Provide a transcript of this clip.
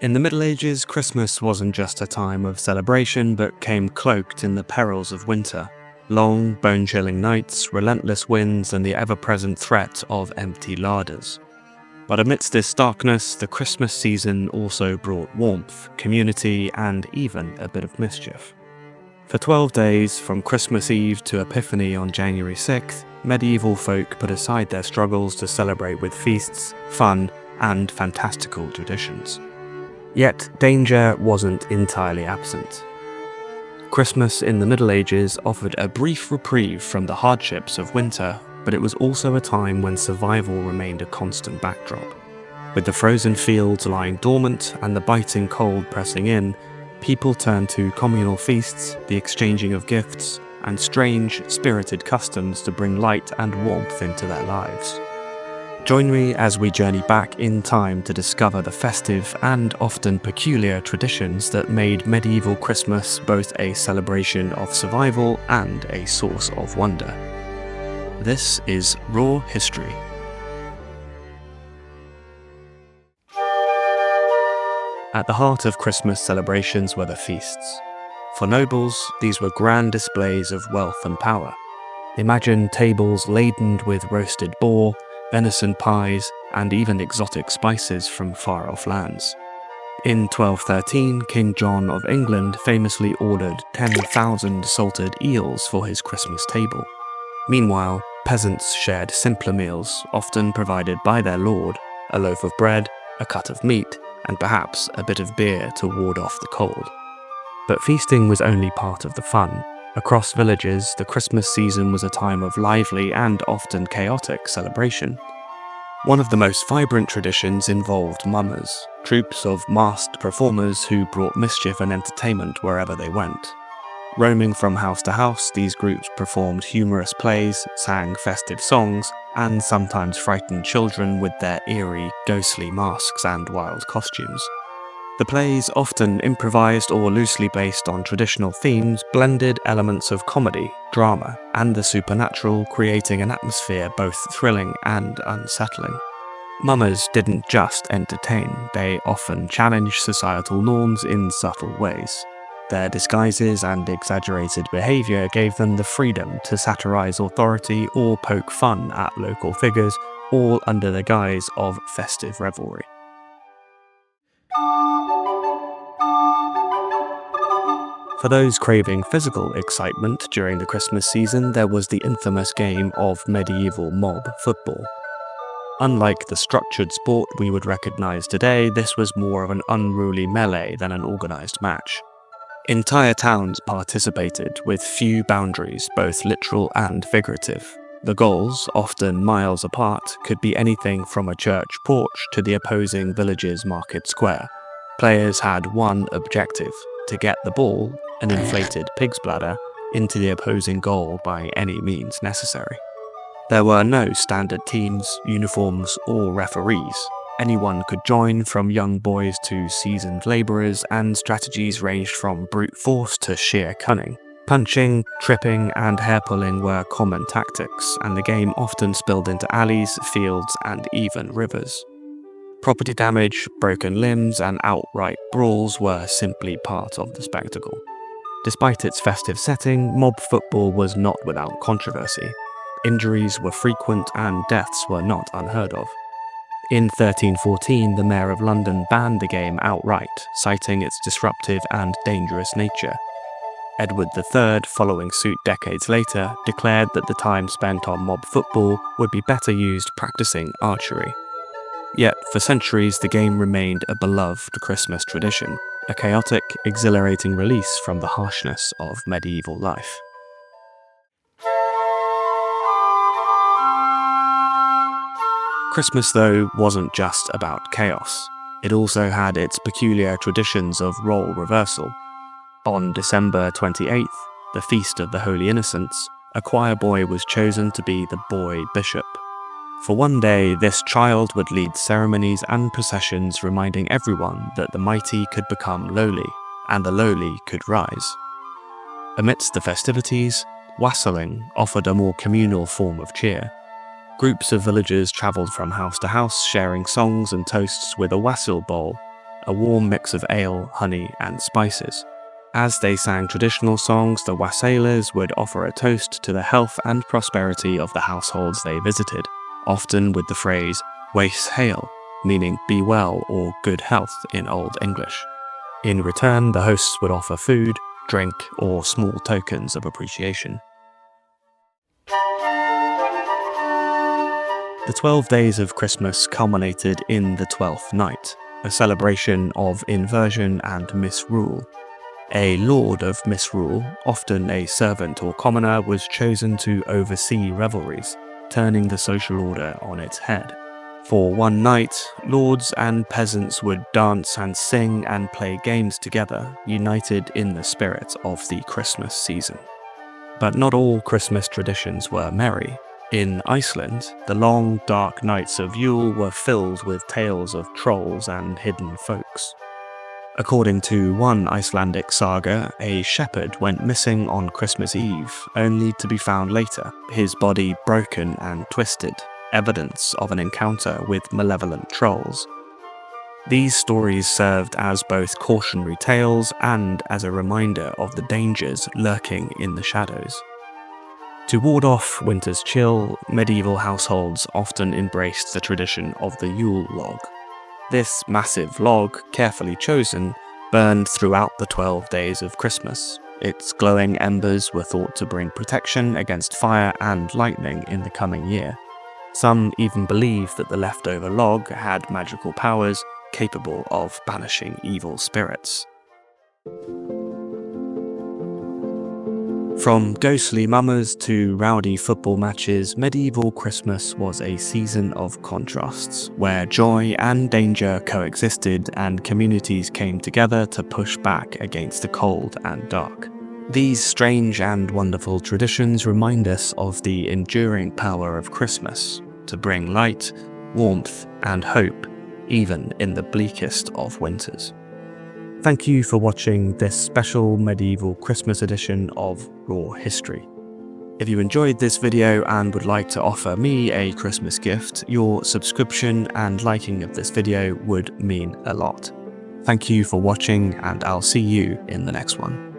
In the Middle Ages, Christmas wasn't just a time of celebration, but came cloaked in the perils of winter. Long, bone-chilling nights, relentless winds, and the ever-present threat of empty larders. But amidst this darkness, the Christmas season also brought warmth, community, and even a bit of mischief. For 12 days, from Christmas Eve to Epiphany on January 6th, medieval folk put aside their struggles to celebrate with feasts, fun, and fantastical traditions. Yet, danger wasn't entirely absent. Christmas in the Middle Ages offered a brief reprieve from the hardships of winter, but it was also a time when survival remained a constant backdrop. With the frozen fields lying dormant and the biting cold pressing in, people turned to communal feasts, the exchanging of gifts, and strange, spirited customs to bring light and warmth into their lives. Join me as we journey back in time to discover the festive and often peculiar traditions that made medieval Christmas both a celebration of survival and a source of wonder. This is Raw History. At the heart of Christmas celebrations were the feasts. For nobles, these were grand displays of wealth and power. Imagine tables laden with roasted boar, venison pies, and even exotic spices from far-off lands. In 1213, King John of England famously ordered 10,000 salted eels for his Christmas table. Meanwhile, peasants shared simpler meals, often provided by their lord, a loaf of bread, a cut of meat, and perhaps a bit of beer to ward off the cold. But feasting was only part of the fun. Across villages, the Christmas season was a time of lively and often chaotic celebration. One of the most vibrant traditions involved mummers, troops of masked performers who brought mischief and entertainment wherever they went. Roaming from house to house, these groups performed humorous plays, sang festive songs, and sometimes frightened children with their eerie, ghostly masks and wild costumes. The plays, often improvised or loosely based on traditional themes, blended elements of comedy, drama, and the supernatural, creating an atmosphere both thrilling and unsettling. Mummers didn't just entertain, they often challenged societal norms in subtle ways. Their disguises and exaggerated behavior gave them the freedom to satirize authority or poke fun at local figures, all under the guise of festive revelry. For those craving physical excitement during the Christmas season, there was the infamous game of medieval mob football. Unlike the structured sport we would recognize today, this was more of an unruly melee than an organized match. Entire towns participated, with few boundaries, both literal and figurative. The goals, often miles apart, could be anything from a church porch to the opposing village's market square. Players had one objective: to get the ball, an inflated pig's bladder, into the opposing goal by any means necessary. There were no standard teams, uniforms, or referees. Anyone could join, from young boys to seasoned labourers, and strategies ranged from brute force to sheer cunning. Punching, tripping, and hair-pulling were common tactics, and the game often spilled into alleys, fields, and even rivers. Property damage, broken limbs, and outright brawls were simply part of the spectacle. Despite its festive setting, mob football was not without controversy. Injuries were frequent and deaths were not unheard of. In 1314, the Mayor of London banned the game outright, citing its disruptive and dangerous nature. Edward III, following suit decades later, declared that the time spent on mob football would be better used practicing archery. Yet, for centuries, the game remained a beloved Christmas tradition, a chaotic, exhilarating release from the harshness of medieval life. Christmas, though, wasn't just about chaos. It also had its peculiar traditions of role reversal. On December 28th, the Feast of the Holy Innocents, a choir boy was chosen to be the boy bishop. For one day, this child would lead ceremonies and processions, reminding everyone that the mighty could become lowly, and the lowly could rise. Amidst the festivities, wassailing offered a more communal form of cheer. Groups of villagers travelled from house to house, sharing songs and toasts with a wassail bowl. a warm mix of ale, honey, and spices. As they sang traditional songs, the wassailers would offer a toast to the health and prosperity of the households they visited, often with the phrase "Wace hail," meaning be well or good health in Old English. In return, the hosts would offer food, drink, or small tokens of appreciation. The 12 days of Christmas culminated in the 12th night, a celebration of inversion and misrule. A lord of misrule, often a servant or commoner, was chosen to oversee revelries, turning the social order on its head. For one night, lords and peasants would dance and sing and play games together, united in the spirit of the Christmas season. But not all Christmas traditions were merry. In Iceland, the long, dark nights of Yule were filled with tales of trolls and hidden folks. According to one Icelandic saga, a shepherd went missing on Christmas Eve, only to be found later, his body broken and twisted, evidence of an encounter with malevolent trolls. These stories served as both cautionary tales and as a reminder of the dangers lurking in the shadows. To ward off winter's chill, medieval households often embraced the tradition of the Yule log. This massive log, carefully chosen, burned throughout the 12 days of Christmas. Its glowing embers were thought to bring protection against fire and lightning in the coming year. Some even believed that the leftover log had magical powers capable of banishing evil spirits. From ghostly mummers to rowdy football matches, medieval Christmas was a season of contrasts, where joy and danger coexisted and communities came together to push back against the cold and dark. These strange and wonderful traditions remind us of the enduring power of Christmas, to bring light, warmth, and hope, even in the bleakest of winters. Thank you for watching this special medieval Christmas edition of Raw History. If you enjoyed this video and would like to offer me a Christmas gift, your subscription and liking of this video would mean a lot. Thank you for watching, and I'll see you in the next one.